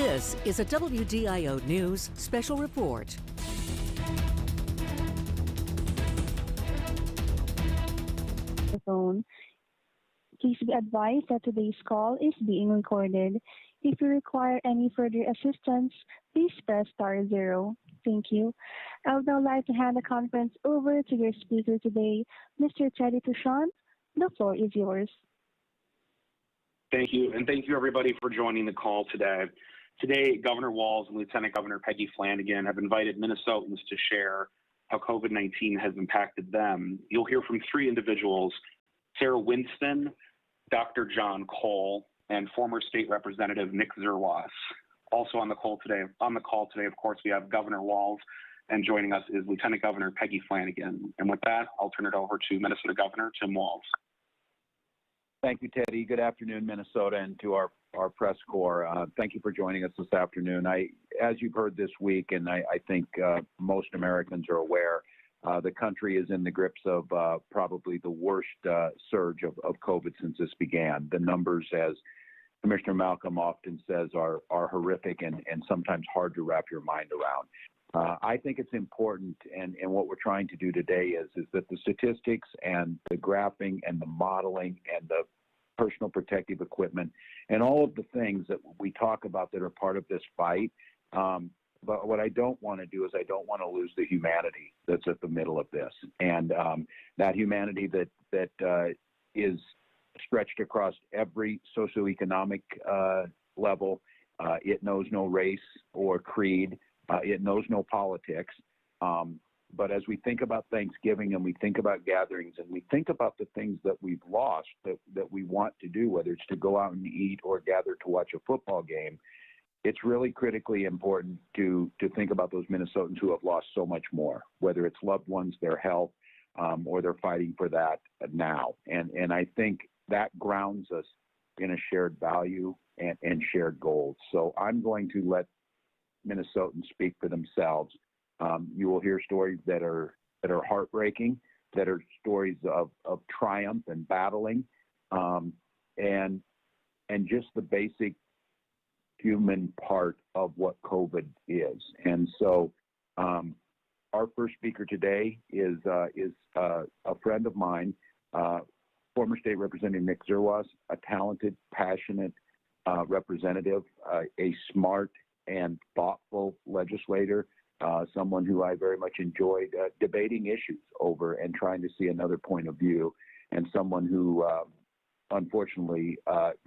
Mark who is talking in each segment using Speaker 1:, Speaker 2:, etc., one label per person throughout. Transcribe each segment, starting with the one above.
Speaker 1: This is a WDIO News special report.
Speaker 2: Phone. Please be advised that today's call is being recorded. If you require any further assistance, please press *0. Thank you. I would now like to hand the conference over to your speaker today, Mr. Teddy Touchon. The floor is yours.
Speaker 3: Thank you, and thank you everybody for joining the call today. Today, Governor Walz and Lieutenant Governor Peggy Flanagan have invited Minnesotans to share how COVID-19 has impacted them. You'll hear from three individuals: Sara Winston, Dr. John Cole, and former State Representative Nick Zerwas. Also on the call today, of course, we have Governor Walz, and joining us is Lieutenant Governor Peggy Flanagan. And with that, I'll turn it over to Minnesota Governor Tim Walz.
Speaker 4: Thank you, Teddy. Good afternoon, Minnesota, and to our press corps. Thank you for joining us this afternoon. As you've heard this week, and I think most Americans are aware, the country is in the grips of probably the worst surge of COVID since this began. The numbers, as Commissioner Malcolm often says, are horrific and sometimes hard to wrap your mind around. I think it's important, and what we're trying to do today is that the statistics and the graphing and the modeling and the personal protective equipment and all of the things that we talk about that are part of this fight. But what I don't want to do is I don't want to lose the humanity that's at the middle of this. And that humanity that is stretched across every socioeconomic level. It knows no race or creed. It knows no politics. But as we think about Thanksgiving and we think about gatherings and we think about the things that we've lost that we want to do, whether it's to go out and eat or gather to watch a football game, it's really critically important to think about those Minnesotans who have lost so much more, whether it's loved ones, their health, or they're fighting for that now. And I think that grounds us in a shared value and shared goals. So I'm going to let Minnesotans speak for themselves. You will hear stories that are heartbreaking, that are stories of triumph and battling, and just the basic human part of what COVID is. And so our first speaker today is a friend of mine, former State Representative Nick Zerwas, a talented, passionate representative, a smart and thoughtful legislator, someone who I very much enjoyed debating issues over and trying to see another point of view, and someone who unfortunately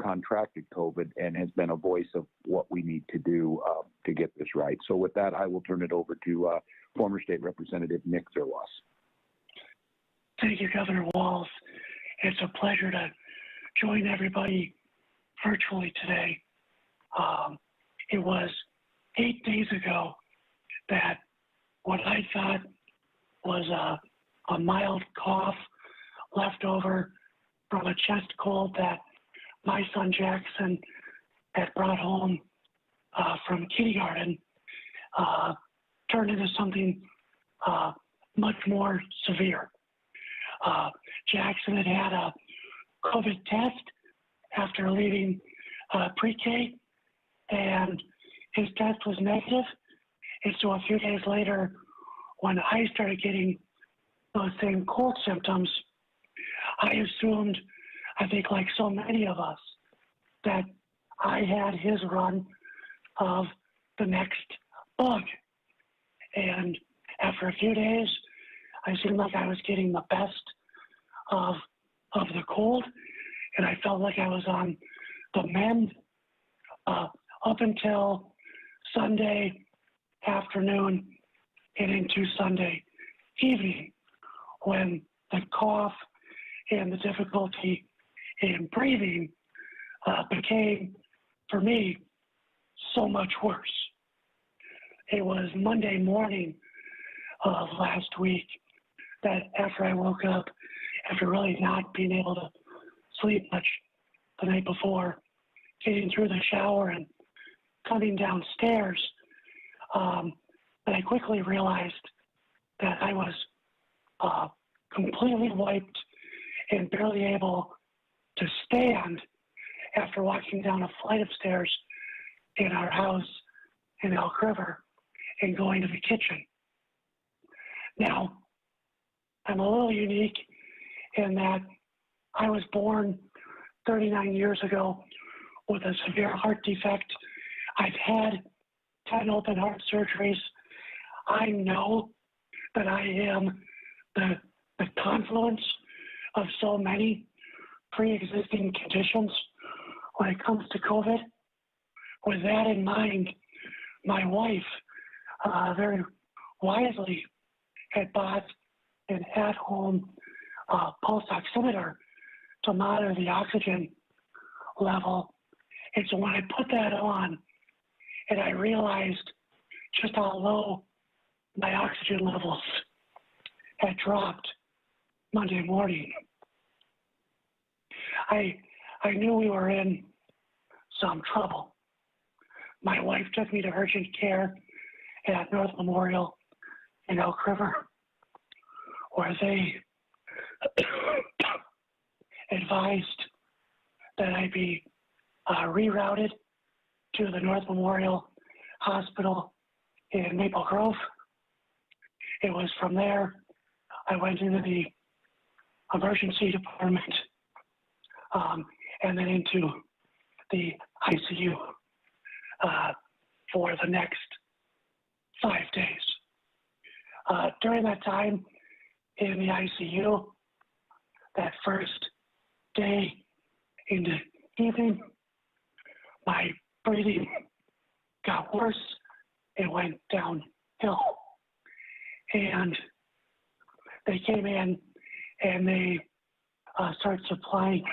Speaker 4: contracted COVID and has been a voice of what we need to do to get this right. So with that, I will turn it over to former State Representative Nick Zerwas.
Speaker 5: Thank you, Governor Walz. It's a pleasure to join everybody virtually today. It was 8 days ago that what I thought was a mild cough left over from a chest cold that my son Jackson had brought home from kindergarten turned into something much more severe. Jackson had had a COVID test after leaving pre-K, and his test was negative. And so a few days later, when I started getting those same cold symptoms, I assumed, I think like so many of us, that I had his run of the next bug. And after a few days, I seemed like I was getting the best of the cold, and I felt like I was on the mend up until Sunday afternoon and into Sunday evening, when the cough and the difficulty in breathing became, for me, so much worse. It was Monday morning of last week that after I woke up, after really not being able to sleep much the night before, getting through the shower and coming downstairs, but I quickly realized that I was completely wiped and barely able to stand after walking down a flight of stairs in our house in Elk River and going to the kitchen. Now, I'm a little unique in that I was born 39 years ago with a severe heart defect. I've had 10 open heart surgeries. I know that I am the confluence of so many pre-existing conditions when it comes to COVID. With that in mind, my wife very wisely had bought an at-home pulse oximeter to monitor the oxygen level. And so when I put that on and I realized just how low my oxygen levels had dropped Monday morning, I knew we were in some trouble. My wife took me to urgent care at North Memorial in Elk River, where they advised that I be rerouted to the North Memorial Hospital in Maple Grove. It was from there I went into the emergency department and then into the ICU for the next 5 days. During that time in the ICU, that first day in the evening, my breathing got worse. It went downhill. And they came in and they started supplying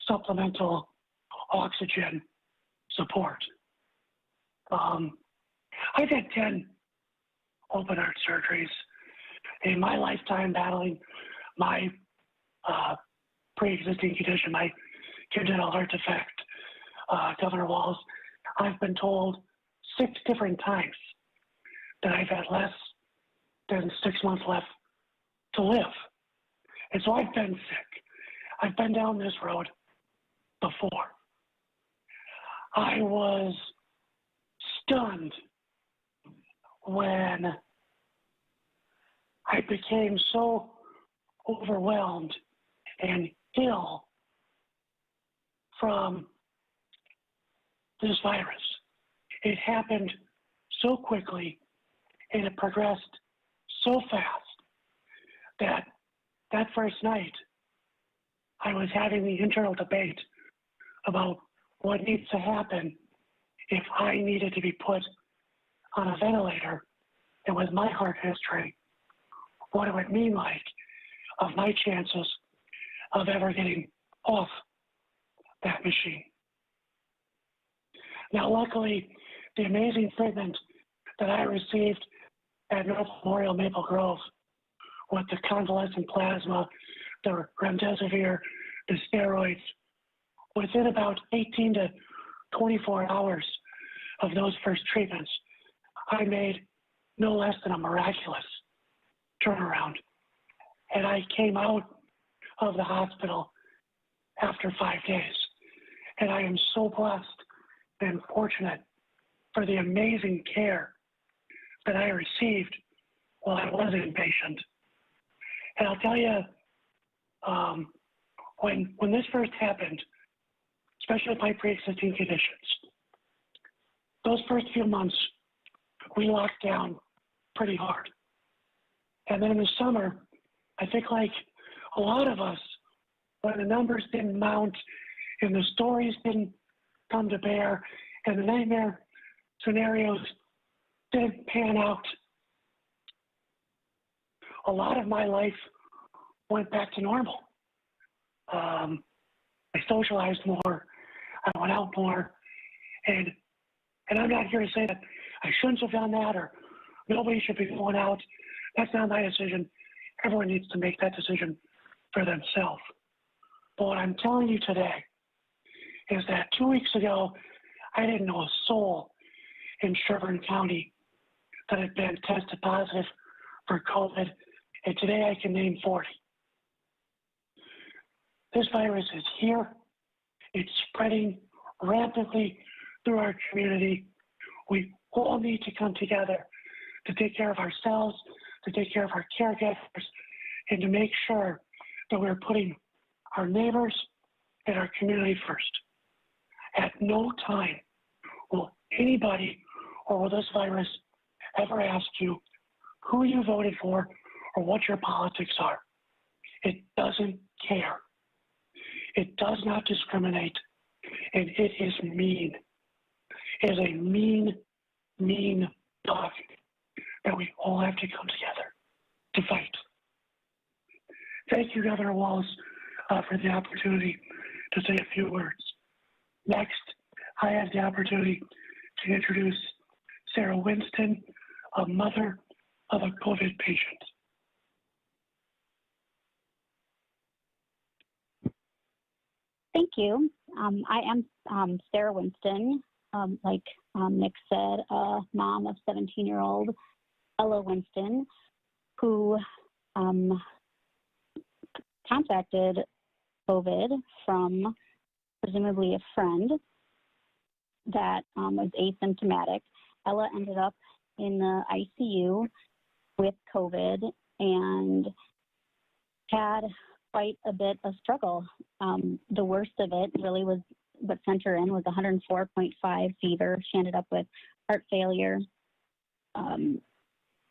Speaker 5: supplemental oxygen support. I've had 10 open heart surgeries in my lifetime battling my pre-existing condition, my congenital heart defect, Governor Walz. I've been told 6 different times that I've had less than 6 months left to live. And so I've been sick. I've been down this road before. I was stunned when I became so overwhelmed and ill from this virus. It happened so quickly and it progressed so fast that first night I was having the internal debate about what needs to happen if I needed to be put on a ventilator, and with my heart history, what it would mean like of my chances of ever getting off that machine. Now, luckily, the amazing treatment that I received at North Memorial Maple Grove with the convalescent plasma, the remdesivir, the steroids, within about 18 to 24 hours of those first treatments, I made no less than a miraculous turnaround. And I came out of the hospital after 5 days. And I am so blessed and fortunate for the amazing care that I received while I was inpatient. And I'll tell you, when this first happened, especially with my pre-existing conditions, those first few months, we locked down pretty hard. And then in the summer, I think like a lot of us, when the numbers didn't mount and the stories didn't come to bear and the nightmare scenarios didn't pan out, a lot of my life went back to normal. I socialized more, I went out more, and I'm not here to say that I shouldn't have done that or nobody should be going out. That's not my decision. Everyone needs to make that decision for themselves. But what I'm telling you today is that 2 weeks ago, I didn't know a soul in Sherburne County that had been tested positive for COVID, and today I can name 40. This virus is here. It's spreading rapidly through our community. We all need to come together to take care of ourselves, to take care of our caregivers, and to make sure that we're putting our neighbors and our community first. At no time will anybody or will this virus ever ask you who you voted for or what your politics are. It doesn't care. It does not discriminate, and it is mean. It is a mean, mean dog that we all have to come together to fight. Thank you, Governor Walz, for the opportunity to say a few words. Next, I have the opportunity to introduce Sara Winston, a mother of a COVID patient.
Speaker 6: Thank you. I am Sara Winston, like Nick said, a mom of 17-year-old Ella Winston, who contacted COVID from presumably a friend that was asymptomatic. Ella ended up in the ICU with COVID and had quite a bit of struggle. The worst of it really was what sent her in was 104.5 fever. She ended up with heart failure,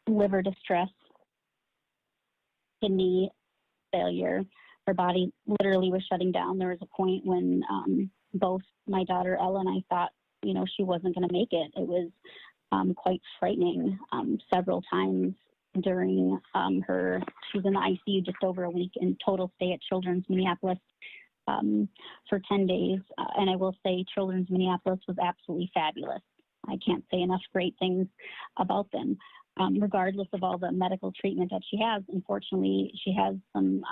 Speaker 6: liver distress, kidney failure. Her body literally was shutting down. There was a point when both my daughter Ella and I thought, she wasn't going to make it. It was quite frightening. Several times during she was in the ICU just over a week in total stay at Children's Minneapolis for 10 days. And I will say Children's Minneapolis was absolutely fabulous. I can't say enough great things about them. Regardless of all the medical treatment that she has, unfortunately, she has some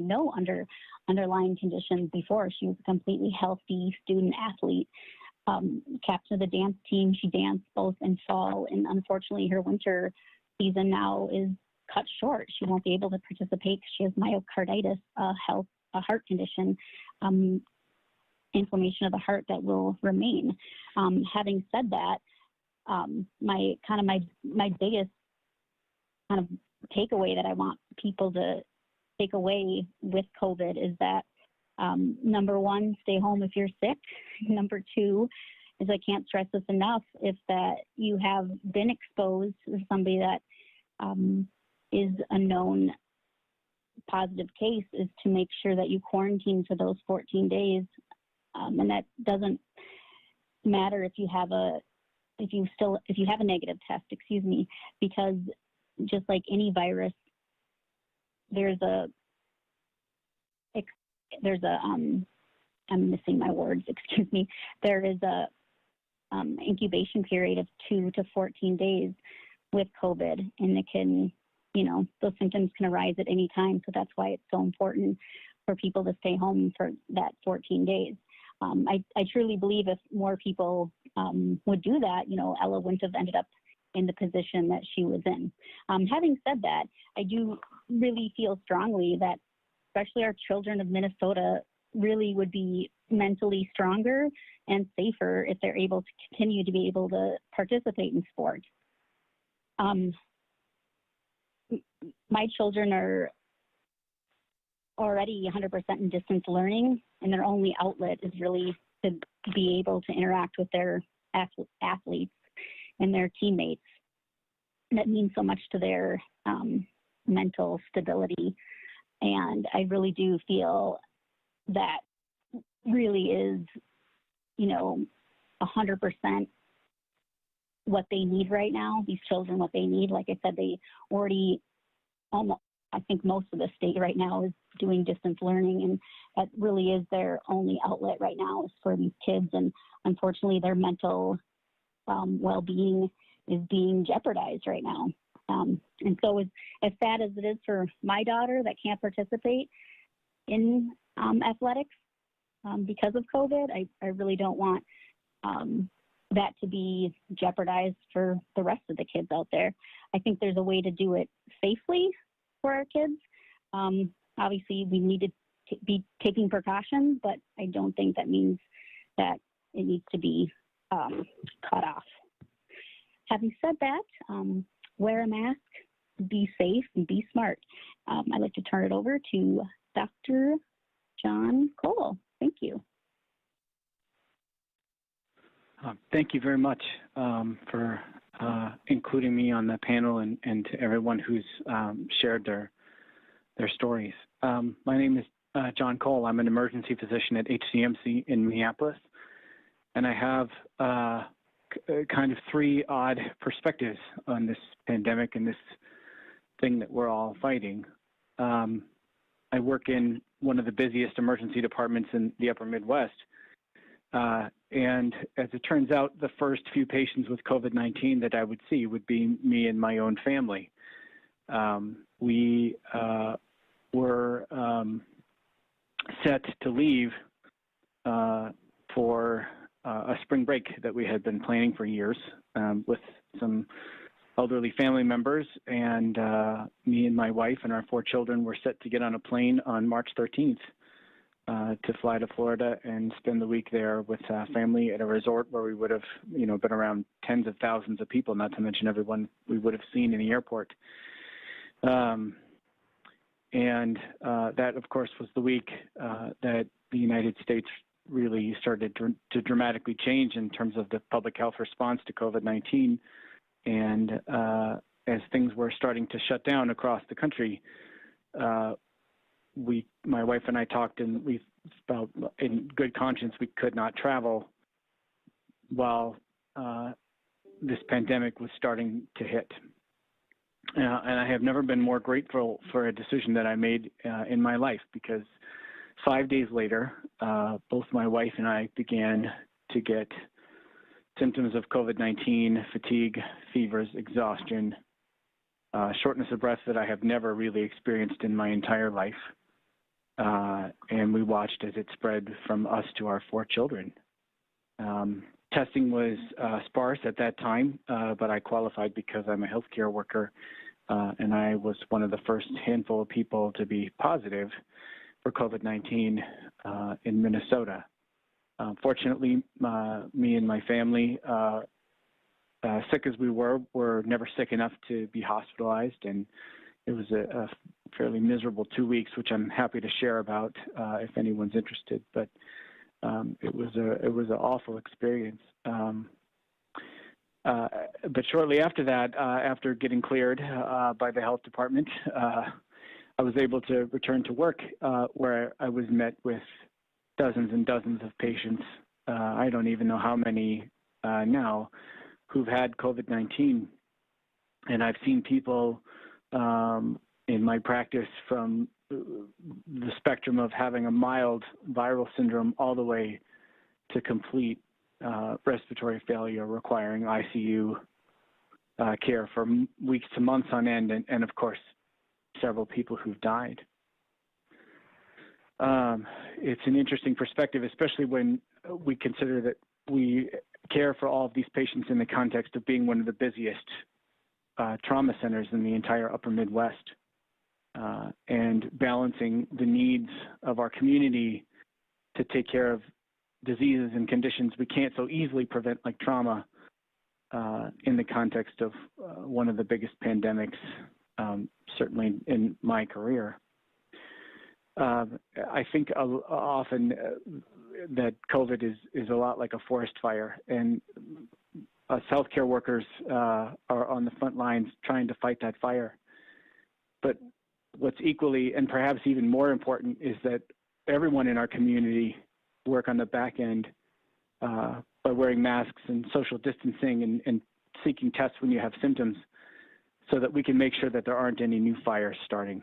Speaker 6: no underlying conditions before. She was a completely healthy student athlete. Captain of the dance team. She danced both in fall, and unfortunately her winter season now is cut short. She won't be able to participate because she has myocarditis, a heart condition, inflammation of the heart that will remain. Having said that, my biggest kind of takeaway that I want people to take away with COVID is that number one, stay home if you're sick. Number two is, I can't stress this enough, if that you have been exposed to somebody that is a known positive case, is to make sure that you quarantine for those 14 days. And that doesn't matter if you have a negative test, because just like any virus, I'm missing my words, there is a incubation period of 2 to 14 days with COVID, and it can, those symptoms can arise at any time. So that's why it's so important for people to stay home for that 14 days. I truly believe if more people would do that, Ella wouldn't have ended up in the position that she was in. Having said that, I do really feel strongly that especially our children of Minnesota really would be mentally stronger and safer if they're able to continue to be able to participate in sport. My children are already 100% in distance learning, and their only outlet is really to be able to interact with their athletes and their teammates. That means so much to their mental stability. And I really do feel that really is, 100% what they need right now, these children, what they need. Like I said, they already I think most of the state right now is doing distance learning, and that really is their only outlet right now is for these kids. And unfortunately, their mental well-being is being jeopardized right now. And so as sad as it is for my daughter that can't participate in athletics because of COVID, I really don't want that to be jeopardized for the rest of the kids out there. I think there's a way to do it safely for our kids. Obviously, we need to be taking precautions, but I don't think that means that it needs to be cut off. Having said that, wear a mask, be safe, and be smart. I'd like to turn it over to Dr. John Cole. Thank you.
Speaker 7: Thank you very much for including me on the panel and to everyone who's shared their stories. My name is John Cole. I'm an emergency physician at HCMC in Minneapolis, and I have kind of three odd perspectives on this pandemic and this thing that we're all fighting. I work in one of the busiest emergency departments in the upper Midwest. And as it turns out, the first few patients with COVID-19 that I would see would be me and my own family. We were set to leave for a spring break that we had been planning for years with some elderly family members, and me and my wife and our 4 children were set to get on a plane on March 13th to fly to Florida and spend the week there with family at a resort where we would have, been around tens of thousands of people, not to mention everyone we would have seen in the airport. And that, of course, was the week that the United States really started to dramatically change in terms of the public health response to COVID-19. And as things were starting to shut down across the country, my wife and I talked, and we felt in good conscience we could not travel while this pandemic was starting to hit. And I have never been more grateful for a decision that I made in my life, because 5 days later, both my wife and I began to get symptoms of COVID-19, fatigue, fevers, exhaustion, shortness of breath that I have never really experienced in my entire life. And we watched as it spread from us to our 4 children. Testing was sparse at that time, but I qualified because I'm a healthcare worker, and I was one of the first handful of people to be positive for COVID-19 in Minnesota. Fortunately, me and my family, sick as we were never sick enough to be hospitalized, and it was a fairly miserable 2 weeks, which I'm happy to share about if anyone's interested. But it was an awful experience. But shortly after that, after getting cleared by the health department, I was able to return to work, where I was met with dozens and dozens of patients. I don't even know how many now who've had COVID-19. And I've seen people in my practice from the spectrum of having a mild viral syndrome all the way to complete respiratory failure requiring ICU care for weeks to months on end, and of course, several people who've died. It's an interesting perspective, especially when we consider that we care for all of these patients in the context of being one of the busiest trauma centers in the entire upper Midwest, and balancing the needs of our community to take care of diseases and conditions we can't so easily prevent, like trauma, in the context of one of the biggest pandemics, certainly in my career. I think often that COVID is a lot like a forest fire, and us healthcare workers are on the front lines trying to fight that fire. But what's equally and perhaps even more important is that everyone in our community work on the back end by wearing masks and social distancing and seeking tests when you have symptoms, so that we can make sure that there aren't any new fires starting.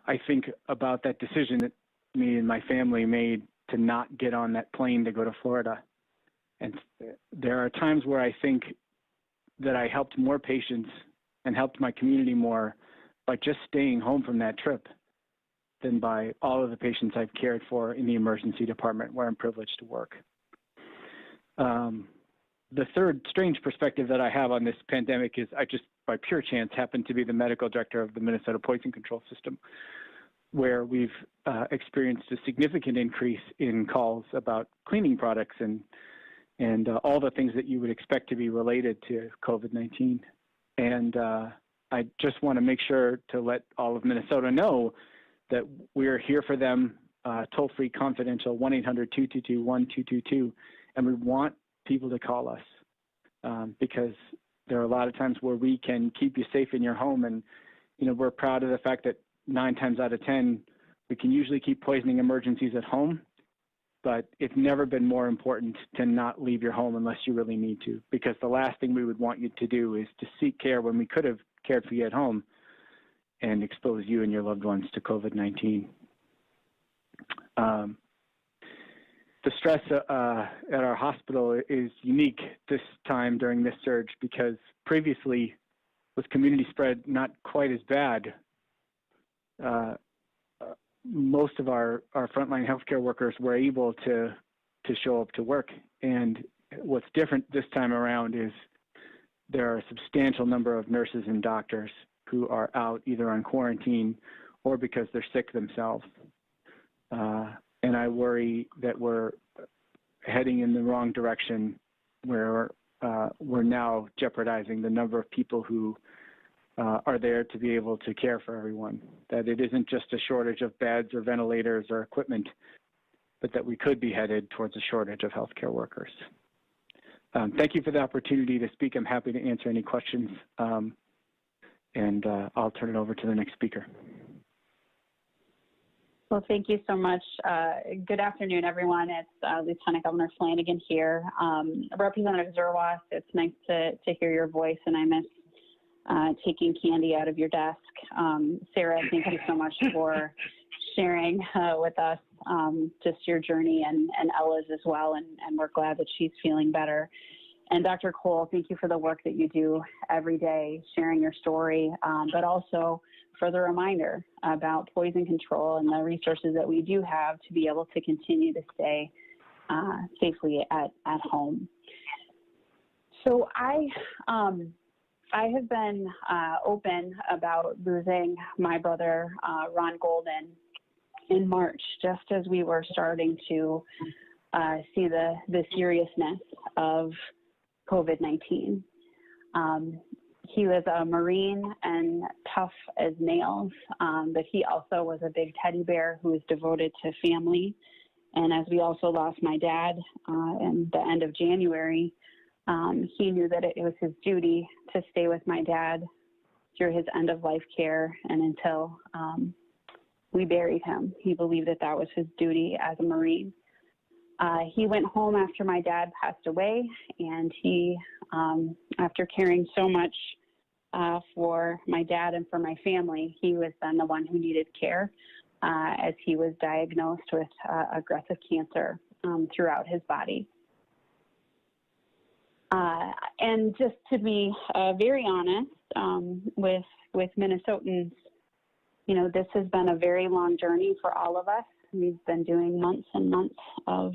Speaker 7: I think about that decision that me and my family made to not get on that plane to go to Florida. And there are times where I think that I helped more patients and helped my community more by just staying home from that trip than by all of the patients I've cared for in the emergency department where I'm privileged to work. The third strange perspective that I have on this pandemic is I just by pure chance, happened to be the medical director of the Minnesota Poison Control System, where we've experienced a significant increase in calls about cleaning products and all the things that you would expect to be related to COVID-19. And I just want to make sure to let all of Minnesota know that we're here for them, toll-free, confidential, 1-800-222-1222, and we want people to call us because there are a lot of times where we can keep you safe in your home, and we're proud of the fact that 9 times out of 10 we can usually keep poisoning emergencies at home, but it's never been more important to not leave your home unless you really need to, because the last thing we would want you to do is to seek care when we could have cared for you at home and expose you and your loved ones to COVID-19. The stress at our hospital is unique this time during this surge because previously, with community spread not quite as bad, most of our frontline healthcare workers were able to show up to work. And what's different this time around is there are a substantial number of nurses and doctors who are out either on quarantine or because they're sick themselves. And I worry that we're heading in the wrong direction where we're now jeopardizing the number of people who are there to be able to care for everyone, that it isn't just a shortage of beds or ventilators or equipment, but that we could be headed towards a shortage of healthcare workers. Thank you for the opportunity to speak. I'm happy to answer any questions, and I'll turn it over to the next speaker.
Speaker 6: Well, thank you so much. Good afternoon, everyone. It's Lieutenant Governor Flanagan here. Representative Zerwas, it's nice to hear your voice, and I miss taking candy out of your desk. Sara, thank you so much for sharing with us just your journey and Ella's as well, and we're glad that she's feeling better. And Dr. Cole, thank you for the work that you do every day, sharing your story, but also for the reminder about poison control and the resources that we do have to be able to continue to stay safely at home. So I have been open about losing my brother, Ron Golden, in March, just as we were starting to see the seriousness of COVID-19. He was a Marine and tough as nails, but he also was a big teddy bear who was devoted to family. And as we also lost my dad in the end of January, he knew that it was his duty to stay with my dad through his end of life care and until we buried him. He believed that that was his duty as a Marine. He went home after my dad passed away, and he, after caring so much for my dad and for my family, he was then the one who needed care as he was diagnosed with aggressive cancer throughout his body. And just to be very honest with Minnesotans, you know, this has been a very long journey for all of us. We've been doing months and months of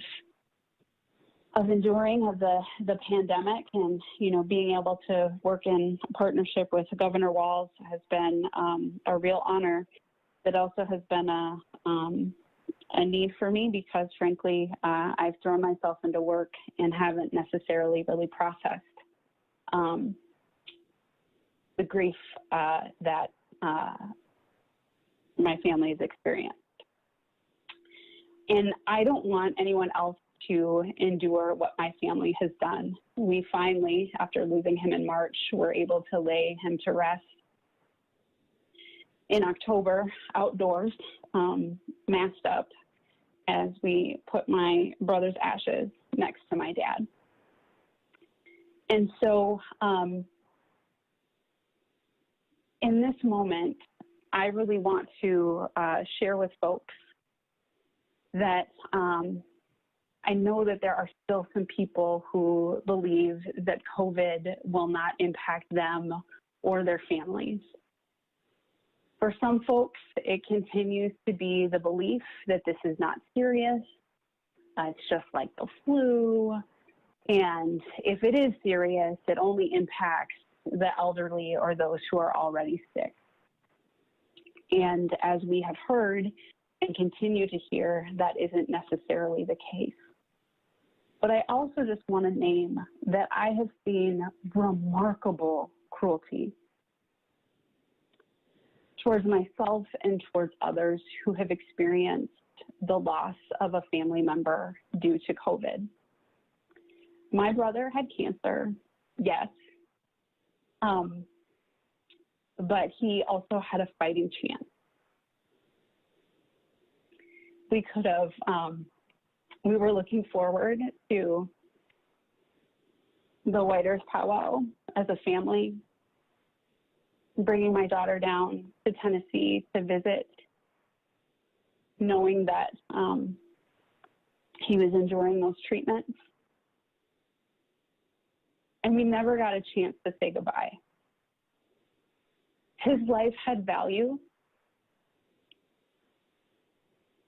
Speaker 6: enduring of the pandemic, and, you know, being able to work in partnership with Governor Walz has been a real honor. It also has been a need for me because, frankly, I've thrown myself into work and haven't necessarily really processed the grief that my family has experienced. And I don't want anyone else to endure what my family has done. We finally, after losing him in March, were able to lay him to rest in October outdoors, masked up, as we put my brother's ashes next to my dad. And so in this moment, I really want to share with folks that I know that there are still some people who believe that COVID will not impact them or their families. For some folks, it continues to be the belief that this is not serious. It's just like the flu. And if it is serious, it only impacts
Speaker 8: the elderly or those who are already sick. And as we have heard and continue to hear, that isn't necessarily the case. But I also just want to name that I have seen remarkable cruelty towards myself and towards others who have experienced the loss of a family member due to COVID. My brother had cancer, yes, but he also had a fighting chance. We could have, we were looking forward to the White Earth powwow as a family, bringing my daughter down to Tennessee to visit, knowing that he was enduring those treatments. And we never got a chance to say goodbye. His life had value,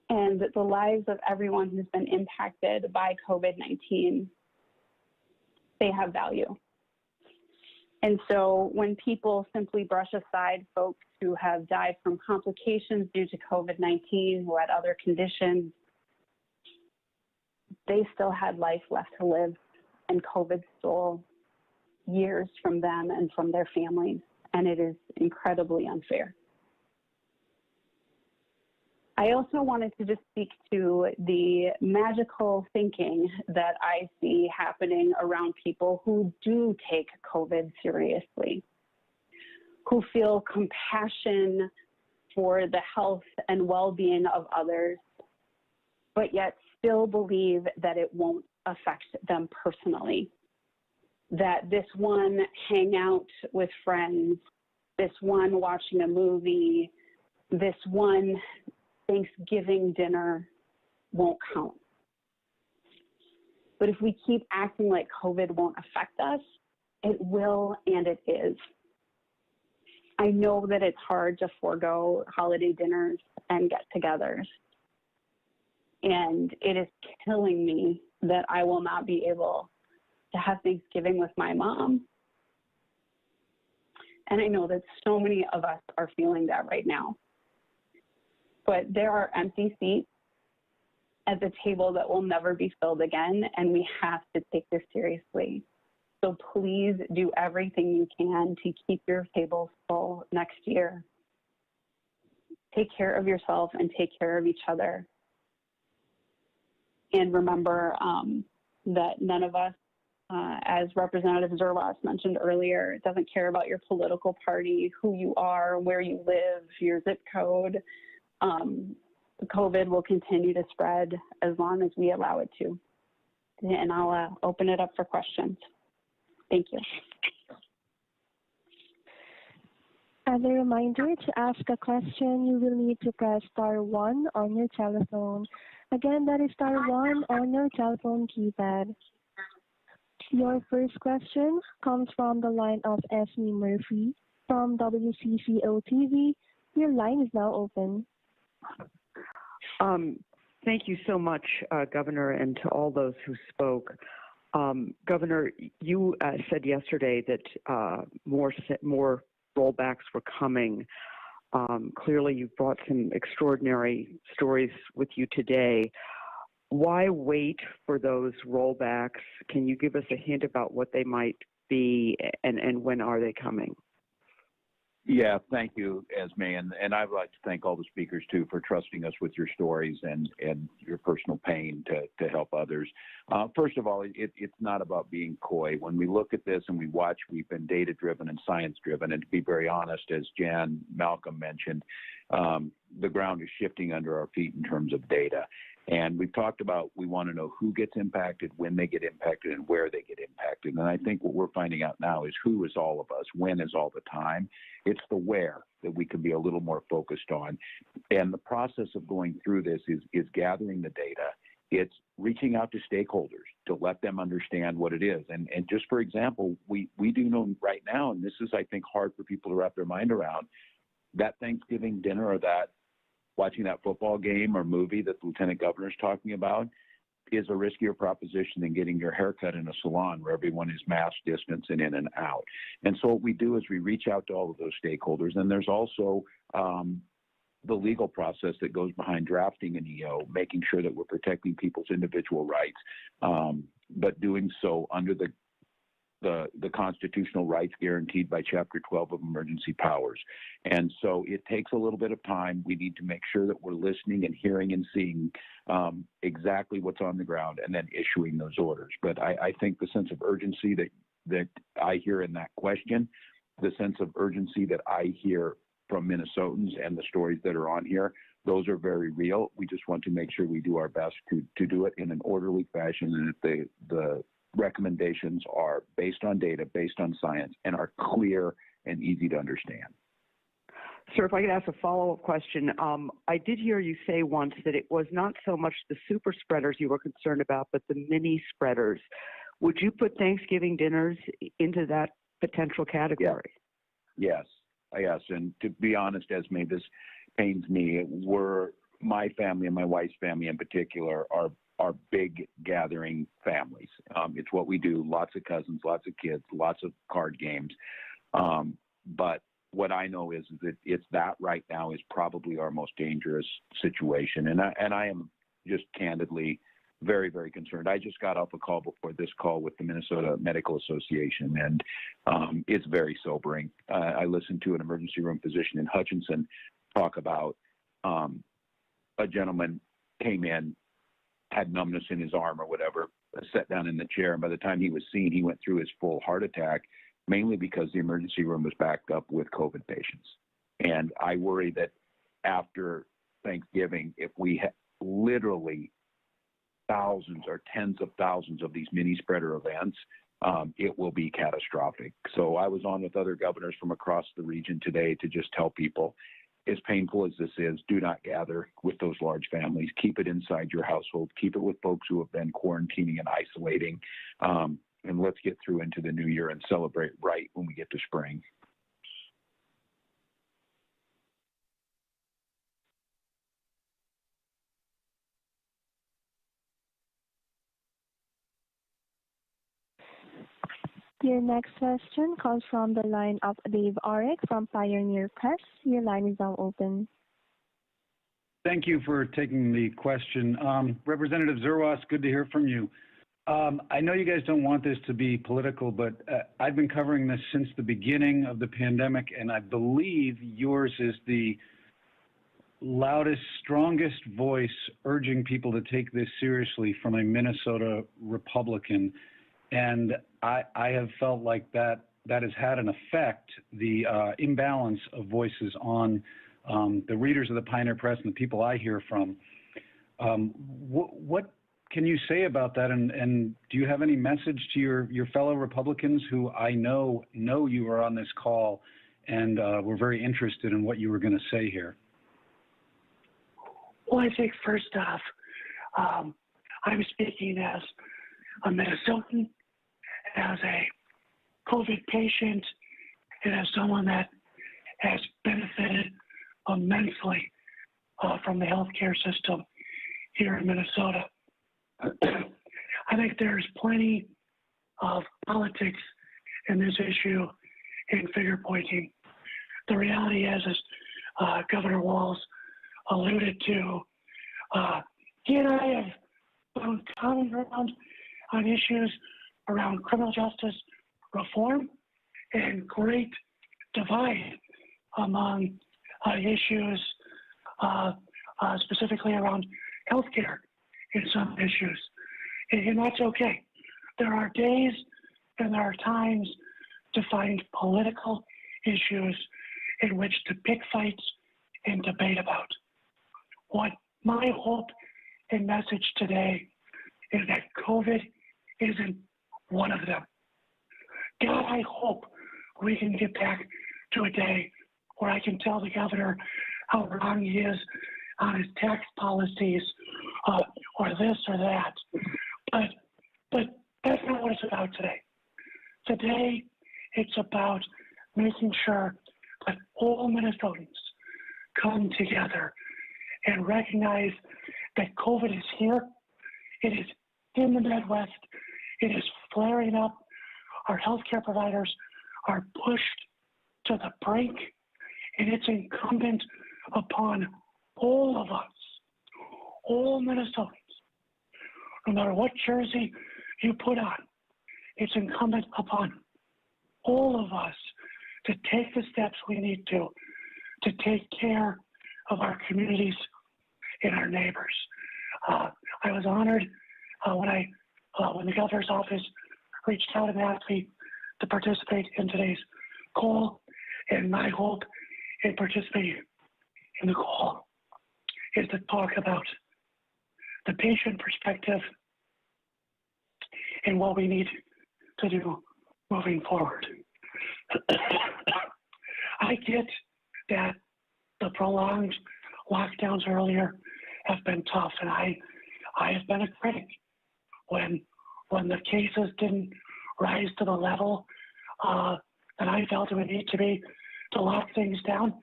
Speaker 8: and the lives of everyone who's been impacted by COVID-19, they have value. And so when people simply brush aside folks who have died from complications due to COVID-19, who had other conditions, they still had life left to live, and COVID stole years from them and from their families, and it is incredibly unfair. I also wanted to just speak to the magical thinking that I see happening around people who do take COVID seriously, who feel compassion for the health and well-being of others, but yet still believe that it won't affect them personally. That this one hangout with friends, this one watching a movie, this one Thanksgiving dinner won't count. But if we keep acting like COVID won't affect us, it will, and it is. I know that it's hard to forego holiday dinners and get-togethers. And it is killing me that I will not be able to have Thanksgiving with my mom. And I know that so many of us are feeling that right now. But there are empty seats at the table that will never be filled again, and we have to take this seriously. So please do everything you can to keep your tables full next year. Take care of yourself and take care of each other. And remember that none of us, as Representative Zerwas mentioned earlier, doesn't care about your political party, who you are, where you live, your zip code. COVID will continue to spread as long as we allow it to. And I'll open it up for questions. Thank you.
Speaker 2: As a reminder, to ask a question, you will need to press *1 on your telephone. Again, that is *1 on your telephone keypad. Your first question comes from the line of Esme Murphy from WCCO-TV. Your line is now open.
Speaker 9: Thank you so much, Governor, and to all those who spoke. Governor, you said yesterday that more rollbacks were coming. Clearly, you've brought some extraordinary stories with you today. Why wait for those rollbacks? Can you give us a hint about what they might be, and when are they coming?
Speaker 4: Yeah, thank you, Esme, and I'd like to thank all the speakers too for trusting us with your stories and your personal pain to help others. First of all, it's not about being coy. When we look at this and we watch, we've been data-driven and science-driven, and to be very honest, as Jan Malcolm mentioned, the ground is shifting under our feet in terms of data. And we've talked about, we want to know who gets impacted, when they get impacted, and where they get impacted. And I think what we're finding out now is who is all of us, when is all the time. It's the where that we can be a little more focused on. And the process of going through this is gathering the data. It's reaching out to stakeholders to let them understand what it is. And just for example, we do know right now, and this is, I think, hard for people to wrap their mind around, that Thanksgiving dinner or that watching that football game or movie that the Lieutenant Governor's talking about, is a riskier proposition than getting your hair cut in a salon where everyone is mask distancing in and out. And so what we do is we reach out to all of those stakeholders. And there's also the legal process that goes behind drafting an EO, making sure that we're protecting people's individual rights, but doing so under the constitutional rights guaranteed by Chapter 12 of Emergency Powers. And so it takes a little bit of time. We need to make sure that we're listening and hearing and seeing exactly what's on the ground and then issuing those orders. But I think the sense of urgency that I hear in that question, the sense of urgency that I hear from Minnesotans and the stories that are on here, those are very real. We just want to make sure we do our best to do it in an orderly fashion, and that the recommendations are based on data, based on science, and are clear and easy to understand.
Speaker 9: Sir, if I could ask a follow-up question. I did hear you say once that it was not so much the super spreaders you were concerned about, but the mini spreaders. Would you put Thanksgiving dinners into that potential category?
Speaker 4: Yes. Yes. And to be honest, Esme, this pains me. My family and my wife's family in particular are big gathering families. It's what we do, lots of cousins, lots of kids, lots of card games. But what I know is that it's that right now is probably our most dangerous situation. And I am just candidly very, very concerned. I just got off a call before this call with the Minnesota Medical Association, and it's very sobering. I listened to an emergency room physician in Hutchinson talk about a gentleman came in, had numbness in his arm or whatever, sat down in the chair, and by the time he was seen, he went through his full heart attack, mainly because the emergency room was backed up with COVID patients. And I worry that after Thanksgiving, if we literally thousands or tens of thousands of these mini spreader events, it will be catastrophic. So I was on with other governors from across the region today to just tell people, as painful as this is, do not gather with those large families. Keep it inside your household. Keep it with folks who have been quarantining and isolating. And let's get through into the new year and celebrate right when we get to spring.
Speaker 2: Your next question comes from the line of Dave Arick from Pioneer Press. Your line is now open.
Speaker 10: Thank you for taking the question. Representative Zerwas, good to hear from you. I know you guys don't want this to be political, but I've been covering this since the beginning of the pandemic, and I believe yours is the loudest, strongest voice urging people to take this seriously from a Minnesota Republican. And I have felt like that has had an effect, the imbalance of voices on the readers of the Pioneer Press and the people I hear from. What can you say about that? And do you have any message to your fellow Republicans who I know you were on this call and were very interested in what you were going to say here?
Speaker 5: Well, I think first off, I'm speaking as a Minnesotan, as a COVID patient, and as someone that has benefited immensely from the healthcare system here in Minnesota. I think there's plenty of politics in this issue and finger pointing. The reality is Governor Walz alluded to, he and I have found common ground on issues around criminal justice reform and great divide among issues specifically around healthcare in some issues. And that's okay. There are days and there are times to find political issues in which to pick fights and debate about. What my hope and message today is that COVID isn't one of them. God, I hope we can get back to a day where I can tell the governor how wrong he is on his tax policies or this or that. But that's not what it's about today. Today, it's about making sure that all Minnesotans come together and recognize that COVID is here, it is in the Midwest. It is flaring up. Our healthcare providers are pushed to the brink, and it's incumbent upon all of us, all Minnesotans, no matter what jersey you put on, it's incumbent upon all of us to take the steps we need to take care of our communities and our neighbors. I was honored when the governor's office reached out and asked me to participate in today's call, and my hope in participating in the call is to talk about the patient perspective and what we need to do moving forward. I get that the prolonged lockdowns earlier have been tough, and I have been a critic when the cases didn't rise to the level that I felt it would need to be to lock things down.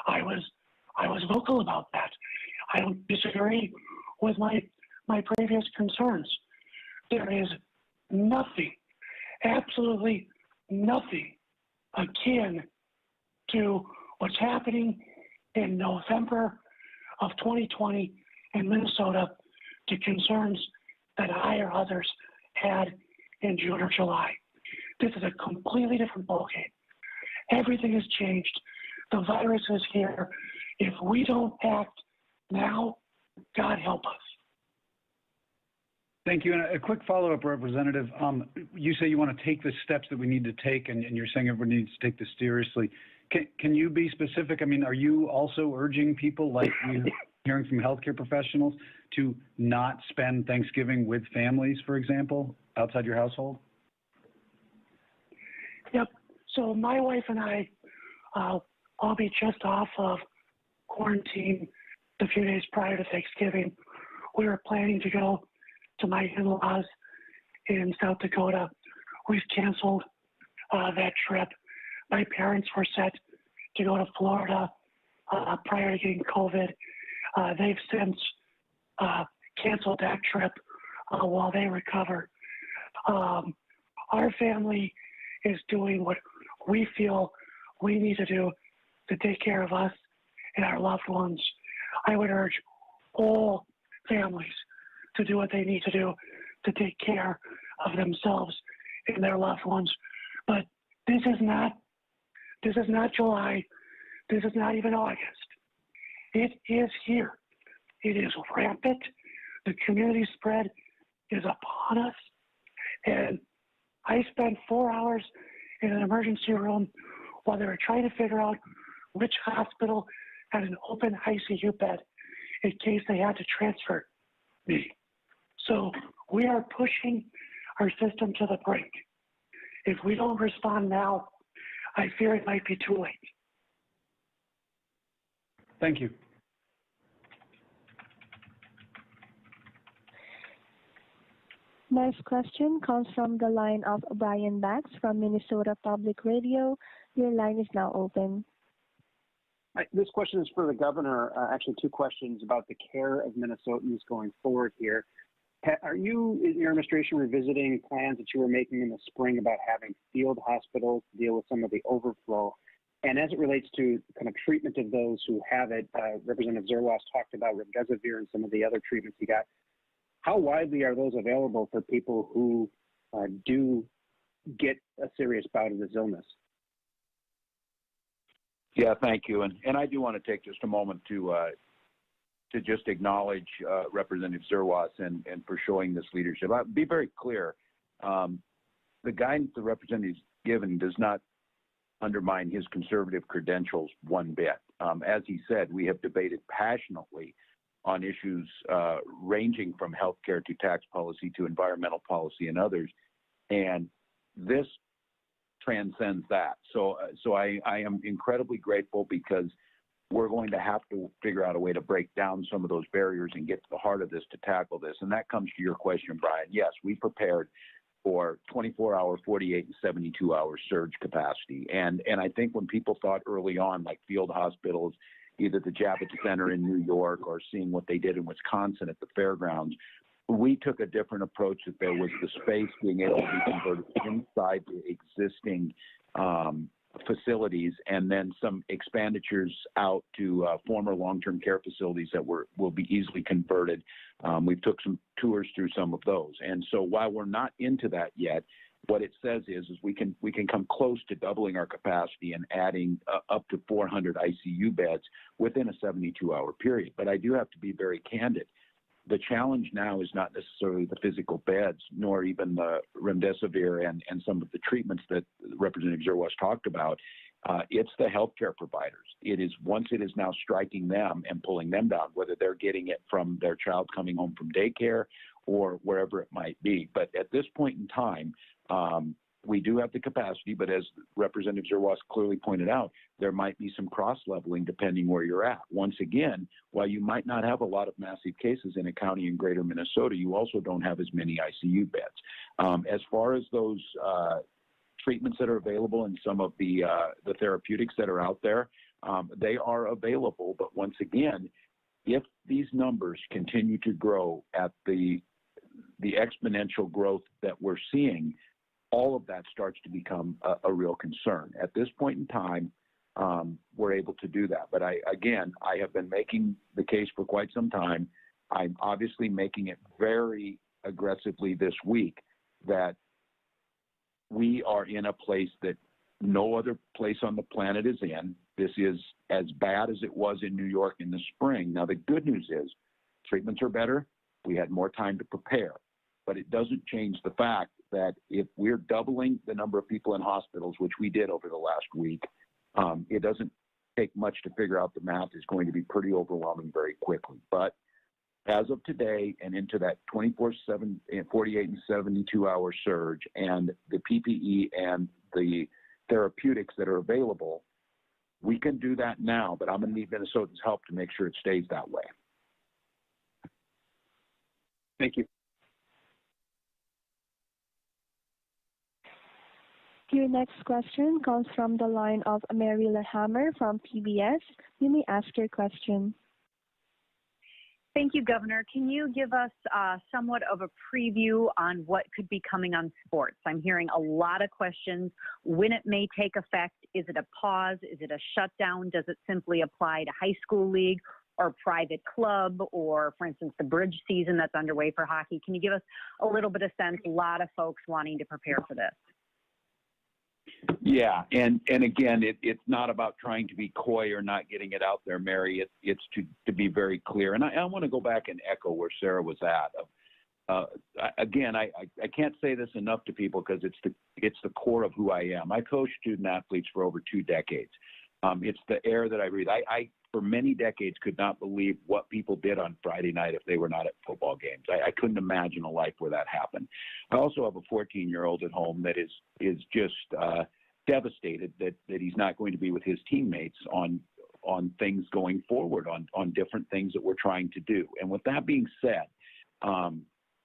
Speaker 5: I was vocal about that. I don't disagree with my previous concerns. There is nothing, absolutely nothing akin to what's happening in November of 2020 in Minnesota to concerns that I or others had in June or July. This is a completely different ballgame. Everything has changed. The virus is here. If we don't act now, God help us.
Speaker 10: Thank you. And a quick follow-up, Representative. You say you want to take the steps that we need to take, and you're saying everyone needs to take this seriously. Can you be specific? I mean, are you also urging people, like we're hearing from healthcare professionals, to not spend Thanksgiving with families, for example, outside your household?
Speaker 5: Yep. So my wife and I, I'll be just off of quarantine the few days prior to Thanksgiving. We were planning to go to my in-laws in South Dakota. We've canceled that trip. My parents were set to go to Florida prior to getting COVID. They've since canceled that trip while they recover. Our family is doing what we feel we need to do to take care of us and our loved ones. I would urge all families to do what they need to do to take care of themselves and their loved ones. But this is not July. This is not even August. It is here. It is rampant. The community spread is upon us. And I spent 4 hours in an emergency room while they were trying to figure out which hospital had an open ICU bed in case they had to transfer me. So we are pushing our system to the brink. If we don't respond now, I fear it might be too late.
Speaker 10: Thank you.
Speaker 2: Next question comes from the line of Brian Bax from Minnesota Public Radio. Your line is now open.
Speaker 11: This question is for the governor. Actually, two questions about the care of Minnesotans going forward here. Are you, in your administration, revisiting plans that you were making in the spring about having field hospitals to deal with some of the overflow? And as it relates to kind of treatment of those who have it, Representative Zerwas talked about remdesivir and some of the other treatments he got. How widely are those available for people who do get a serious bout of this illness?
Speaker 4: Yeah, thank you. And I do want to take just a moment to just acknowledge Representative Zerwas and for showing this leadership. I'll be very clear. The guidance the representative's given does not undermine his conservative credentials one bit. As he said, we have debated passionately on issues ranging from healthcare to tax policy to environmental policy and others. And this transcends that. So I am incredibly grateful because we're going to have to figure out a way to break down some of those barriers and get to the heart of this to tackle this. And that comes to your question, Brian. Yes, we prepared for 24-hour, 48, and 72-hour surge capacity. And I think when people thought early on, like field hospitals, either the Javits Center in New York or seeing what they did in Wisconsin at the fairgrounds, we took a different approach, that there was the space being able to be converted inside the existing facilities, and then some expenditures out to former long-term care facilities that will be easily converted. We've took some tours through some of those. And so while we're not into that yet, what it says is we can come close to doubling our capacity and adding up to 400 ICU beds within a 72-hour period. But I do have to be very candid. The challenge now is not necessarily the physical beds, nor even the remdesivir and some of the treatments that Representative Zerwas talked about. It's the healthcare providers. It is, once it is now striking them and pulling them down, whether they're getting it from their child coming home from daycare or wherever it might be. But at this point in time, we do have the capacity, but as Representative Zerwas clearly pointed out, there might be some cross-leveling depending where you're at. Once again, while you might not have a lot of massive cases in a county in greater Minnesota, you also don't have as many ICU beds. As far as those treatments that are available and some of the therapeutics that are out there, they are available. But once again, if these numbers continue to grow at the exponential growth that we're seeing, all of that starts to become a real concern. At this point in time, we're able to do that. But I have been making the case for quite some time. I'm obviously making it very aggressively this week that we are in a place that no other place on the planet is in. This is as bad as it was in New York in the spring. Now, the good news is treatments are better. We had more time to prepare. But it doesn't change the fact that if we're doubling the number of people in hospitals, which we did over the last week, it doesn't take much to figure out the math is going to be pretty overwhelming very quickly. But as of today and into that 24/7, 48 and 72-hour surge, and the PPE and the therapeutics that are available, we can do that now, but I'm going to need Minnesotans' help to make sure it stays that way.
Speaker 11: Thank you.
Speaker 2: Your next question comes from the line of Mary LaHammer from PBS. You may ask your question.
Speaker 12: Thank you, Governor. Can you give us somewhat of a preview on what could be coming on sports? I'm hearing a lot of questions. When it may take effect, is it a pause? Is it a shutdown? Does it simply apply to high school league or private club, or, for instance, the bridge season that's underway for hockey? Can you give us a little bit of sense? A lot of folks wanting to prepare for this.
Speaker 4: Yeah, and again, it's not about trying to be coy or not getting it out there, Mary. It's to be very clear. And I want to go back and echo where Sara was at. Again, I can't say this enough to people because it's the core of who I am. I coached student athletes for over 2 decades. It's the air that I breathe. I for many decades could not believe what people did on Friday night if they were not at football games. I couldn't imagine a life where that happened. I also have a 14-year-old at home that is just devastated that he's not going to be with his teammates on things going forward, on different things that we're trying to do. And with that being said,